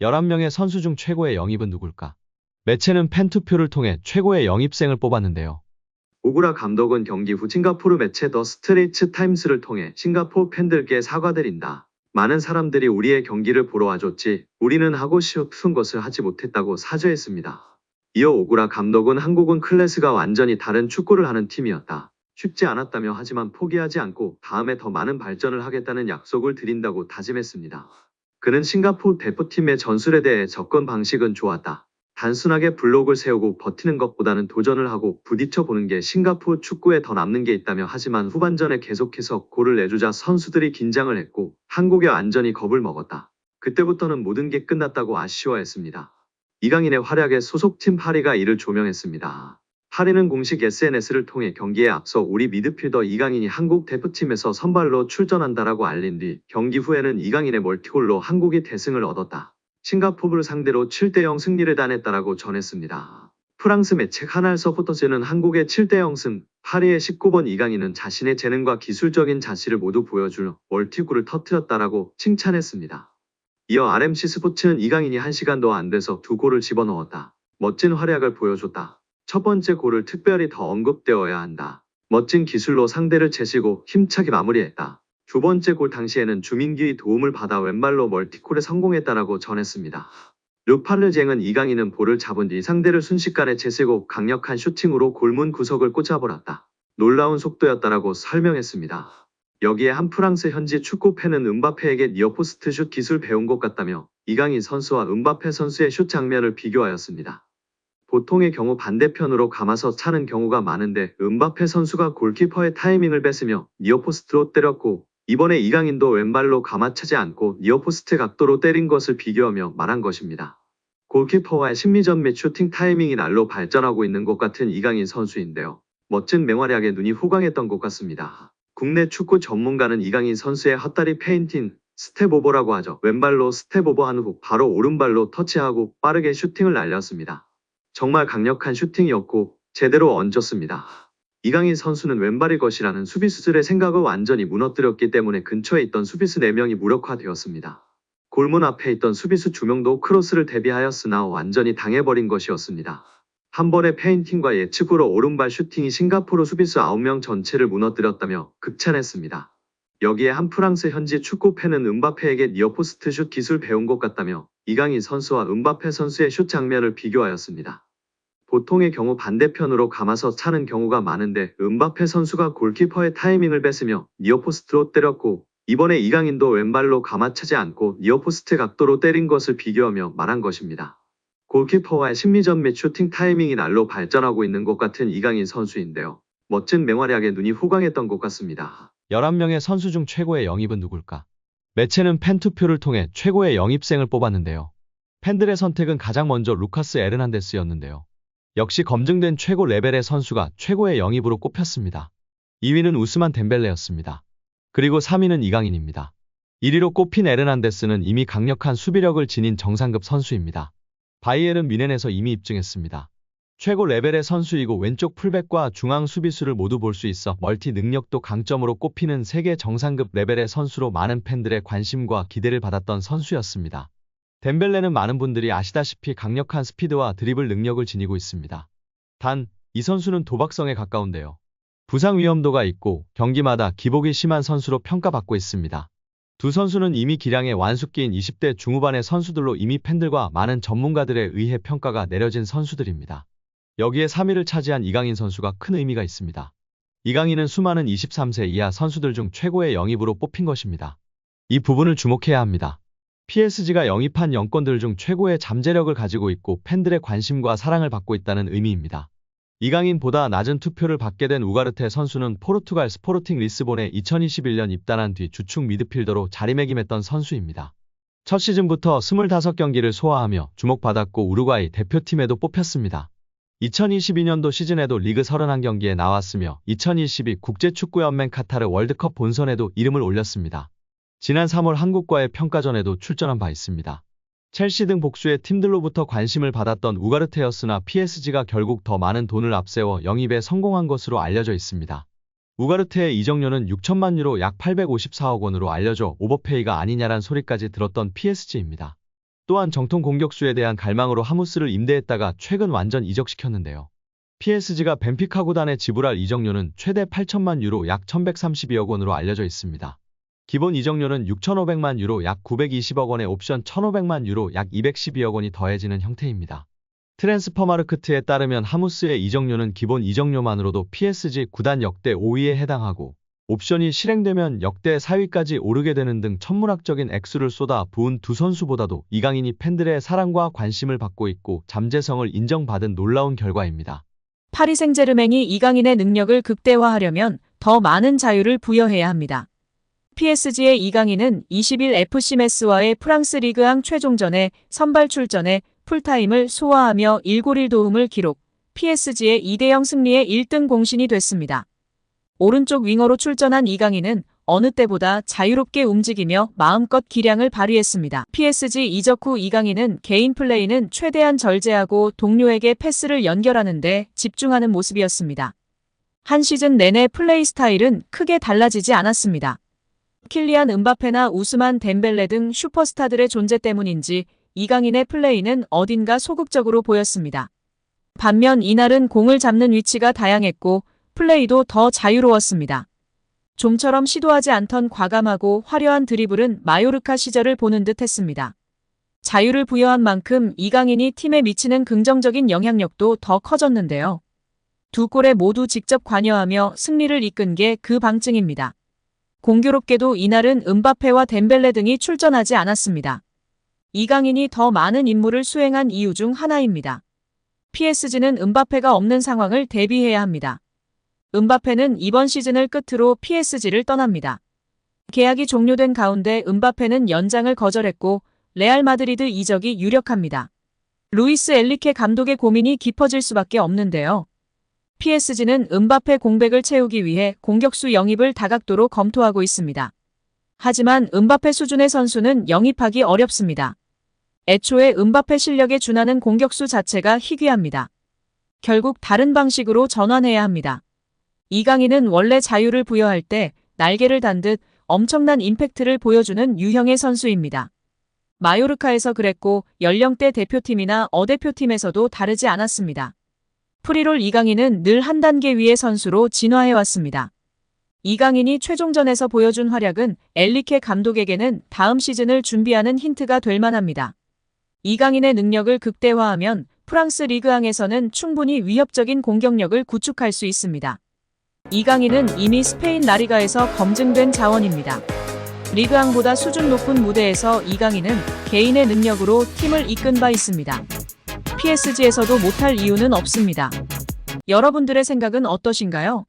11명의 선수 중 최고의 영입은 누굴까? 매체는 팬투표를 통해 최고의 영입생을 뽑았는데요. 오구라 감독은 경기 후 싱가포르 매체 더 스트레이츠 타임스를 통해 싱가포르 팬들께 사과드린다. 많은 사람들이 우리의 경기를 보러 와줬지 우리는 하고 싶은 것을 하지 못했다고 사죄했습니다. 이어 오구라 감독은 한국은 클래스가 완전히 다른 축구를 하는 팀이었다. 쉽지 않았다며 하지만 포기하지 않고 다음에 더 많은 발전을 하겠다는 약속을 드린다고 다짐했습니다. 그는 싱가포르 대표팀의 전술에 대해 접근 방식은 좋았다. 단순하게 블록을 세우고 버티는 것보다는 도전을 하고 부딪혀 보는 게 싱가포르 축구에 더 남는 게 있다며 하지만 후반전에 계속해서 골을 내주자 선수들이 긴장을 했고 한국에 완전히 겁을 먹었다. 그때부터는 모든 게 끝났다고 아쉬워했습니다. 이강인의 활약에 소속팀 파리가 이를 조명했습니다. 파리는 공식 SNS를 통해 경기에 앞서 우리 미드필더 이강인이 한국 대표팀에서 선발로 출전한다라고 알린 뒤 경기 후에는 이강인의 멀티골로 한국이 대승을 얻었다. 싱가포르를 상대로 7대0 승리를 따냈다라고 전했습니다. 프랑스 매체 카날 서포터즈는 한국의 7대0 승, 파리의 19번 이강인은 자신의 재능과 기술적인 자질을 모두 보여줄 멀티골을 터뜨렸다라고 칭찬했습니다. 이어 RMC 스포츠는 이강인이 1시간도 안 돼서 2골을 집어넣었다. 멋진 활약을 보여줬다. 첫 번째 골을 특별히 더 언급되어야 한다. 멋진 기술로 상대를 제치고 힘차게 마무리했다. 두 번째 골 당시에는 주민기의 도움을 받아 왼발로 멀티골에 성공했다라고 전했습니다. 르파르쟁은 이강인은 볼을 잡은 뒤 상대를 순식간에 제치고 강력한 슈팅으로 골문 구석을 꽂아버렸다. 놀라운 속도였다라고 설명했습니다. 여기에 한 프랑스 현지 축구 팬은 음바페에게 니어포스트 슛 기술 배운 것 같다며 이강인 선수와 음바페 선수의 슛 장면을 비교하였습니다. 보통의 경우 반대편으로 감아서 차는 경우가 많은데 음바페 선수가 골키퍼의 타이밍을 뺏으며 니어포스트로 때렸고 이번에 이강인도 왼발로 감아차지 않고 니어포스트 각도로 때린 것을 비교하며 말한 것입니다. 골키퍼와의 심리전 및 슈팅 타이밍이 날로 발전하고 있는 것 같은 이강인 선수인데요. 멋진 맹활약에 눈이 호강했던 것 같습니다. 국내 축구 전문가는 이강인 선수의 헛다리 페인팅, 스텝오버라고 하죠. 왼발로 스텝오버한 후 바로 오른발로 터치하고 빠르게 슈팅을 날렸습니다. 정말 강력한 슈팅이었고 제대로 얹었습니다. 이강인 선수는 왼발일 것이라는 수비수들의 생각을 완전히 무너뜨렸기 때문에 근처에 있던 수비수 4명이 무력화되었습니다. 골문 앞에 있던 수비수 2명도 크로스를 대비하였으나 완전히 당해버린 것이었습니다. 한 번의 페인팅과 예측으로 오른발 슈팅이 싱가포르 수비수 9명 전체를 무너뜨렸다며 극찬했습니다. 여기에 한 프랑스 현지 축구 팬은 음바페에게 니어포스트 슛 기술 배운 것 같다며 이강인 선수와 음바페 선수의 슛 장면을 비교하였습니다. 보통의 경우 반대편으로 감아서 차는 경우가 많은데 음바페 선수가 골키퍼의 타이밍을 뺏으며 니어포스트로 때렸고 이번에 이강인도 왼발로 감아차지 않고 니어포스트 각도로 때린 것을 비교하며 말한 것입니다. 골키퍼와의 심리전 및 슈팅 타이밍이 날로 발전하고 있는 것 같은 이강인 선수인데요. 멋진 맹활약에 눈이 호강했던 것 같습니다. 11명의 선수 중 최고의 영입은 누굴까? 매체는 팬투표를 통해 최고의 영입생을 뽑았는데요. 팬들의 선택은 가장 먼저 루카스 에르난데스였는데요. 역시 검증된 최고 레벨의 선수가 최고의 영입으로 꼽혔습니다. 2위는 우스만 덴벨레였습니다. 그리고 3위는 이강인입니다. 1위로 꼽힌 에르난데스는 이미 강력한 수비력을 지닌 정상급 선수입니다. 바이에른 뮌헨에서 이미 입증했습니다. 최고 레벨의 선수이고 왼쪽 풀백과 중앙 수비수를 모두 볼 수 있어 멀티 능력도 강점으로 꼽히는 세계 정상급 레벨의 선수로 많은 팬들의 관심과 기대를 받았던 선수였습니다. 덴벨레는 많은 분들이 아시다시피 강력한 스피드와 드리블 능력을 지니고 있습니다. 단, 이 선수는 도박성에 가까운데요. 부상 위험도가 있고 경기마다 기복이 심한 선수로 평가받고 있습니다. 두 선수는 이미 기량의 완숙기인 20대 중후반의 선수들로 이미 팬들과 많은 전문가들에 의해 평가가 내려진 선수들입니다. 여기에 3위를 차지한 이강인 선수가 큰 의미가 있습니다. 이강인은 수많은 23세 이하 선수들 중 최고의 영입으로 뽑힌 것입니다. 이 부분을 주목해야 합니다. PSG가 영입한 영권들 중 최고의 잠재력을 가지고 있고 팬들의 관심과 사랑을 받고 있다는 의미입니다. 이강인보다 낮은 투표를 받게 된 우가르테 선수는 포르투갈 스포르팅 리스본에 2021년 입단한 뒤 주축 미드필더로 자리매김했던 선수입니다. 첫 시즌부터 25경기를 소화하며 주목받았고 우루과이 대표팀에도 뽑혔습니다. 2022년도 시즌에도 리그 31경기에 나왔으며 2022 국제축구연맹 카타르 월드컵 본선에도 이름을 올렸습니다. 지난 3월 한국과의 평가전에도 출전한 바 있습니다. 첼시 등 복수의 팀들로부터 관심을 받았던 우가르테였으나 PSG가 결국 더 많은 돈을 앞세워 영입에 성공한 것으로 알려져 있습니다. 우가르테의 이적료는 6천만 유로 약 854억 원으로 알려져 오버페이가 아니냐란 소리까지 들었던 PSG입니다. 또한 정통 공격수에 대한 갈망으로 하무스를 임대했다가 최근 완전 이적시켰는데요. PSG가 벤피카 구단에 지불할 이적료는 최대 8천만 유로 약 1132억 원으로 알려져 있습니다. 기본 이적료는 6,500만 유로 약 920억 원에 옵션 1,500만 유로 약 212억 원이 더해지는 형태입니다. 트랜스퍼마르크트에 따르면 하무스의 이적료는 기본 이적료만으로도 PSG 구단 역대 5위에 해당하고 옵션이 실행되면 역대 4위까지 오르게 되는 등 천문학적인 액수를 쏟아 부은 두 선수보다도 이강인이 팬들의 사랑과 관심을 받고 있고 잠재성을 인정받은 놀라운 결과입니다. 파리 생제르맹이 이강인의 능력을 극대화하려면 더 많은 자유를 부여해야 합니다. PSG의 이강인은 20일 FC 메스와의 프랑스 리그앙 최종전에 선발 출전해 풀타임을 소화하며 1골 1도움을 기록, PSG의 2대0 승리의 1등 공신이 됐습니다. 오른쪽 윙어로 출전한 이강인은 어느 때보다 자유롭게 움직이며 마음껏 기량을 발휘했습니다. PSG 이적 후 이강인은 개인 플레이는 최대한 절제하고 동료에게 패스를 연결하는 데 집중하는 모습이었습니다. 한 시즌 내내 플레이 스타일은 크게 달라지지 않았습니다. 킬리안 음바페나 우스만 덴벨레 등 슈퍼스타들의 존재 때문인지 이강인의 플레이는 어딘가 소극적으로 보였습니다. 반면 이날은 공을 잡는 위치가 다양했고 플레이도 더 자유로웠습니다. 좀처럼 시도하지 않던 과감하고 화려한 드리블은 마요르카 시절을 보는 듯 했습니다. 자유를 부여한 만큼 이강인이 팀에 미치는 긍정적인 영향력도 더 커졌는데요. 두 골에 모두 직접 관여하며 승리를 이끈 게 그 방증입니다. 공교롭게도 이날은 음바페와 덴벨레 등이 출전하지 않았습니다. 이강인이 더 많은 임무를 수행한 이유 중 하나입니다. PSG는 음바페가 없는 상황을 대비해야 합니다. 음바페는 이번 시즌을 끝으로 PSG를 떠납니다. 계약이 종료된 가운데 음바페는 연장을 거절했고 레알 마드리드 이적이 유력합니다. 루이스 엔리케 감독의 고민이 깊어질 수밖에 없는데요. PSG는 음바페 공백을 채우기 위해 공격수 영입을 다각도로 검토하고 있습니다. 하지만 음바페 수준의 선수는 영입하기 어렵습니다. 애초에 음바페 실력에 준하는 공격수 자체가 희귀합니다. 결국 다른 방식으로 전환해야 합니다. 이강인은 원래 자유를 부여할 때 날개를 단 듯 엄청난 임팩트를 보여주는 유형의 선수입니다. 마요르카에서 그랬고 연령대 대표팀이나 어대표팀에서도 다르지 않았습니다. 프리롤 이강인은 늘 한 단계 위의 선수로 진화해왔습니다. 이강인이 최종전에서 보여준 활약은 엔리케 감독에게는 다음 시즌을 준비하는 힌트가 될 만합니다. 이강인의 능력을 극대화하면 프랑스 리그앙에서는 충분히 위협적인 공격력을 구축할 수 있습니다. 이강인은 이미 스페인 라리가에서 검증된 자원입니다. 리그앙보다 수준 높은 무대에서 이강인은 개인의 능력으로 팀을 이끈 바 있습니다. PSG에서도 못할 이유는 없습니다. 여러분들의 생각은 어떠신가요?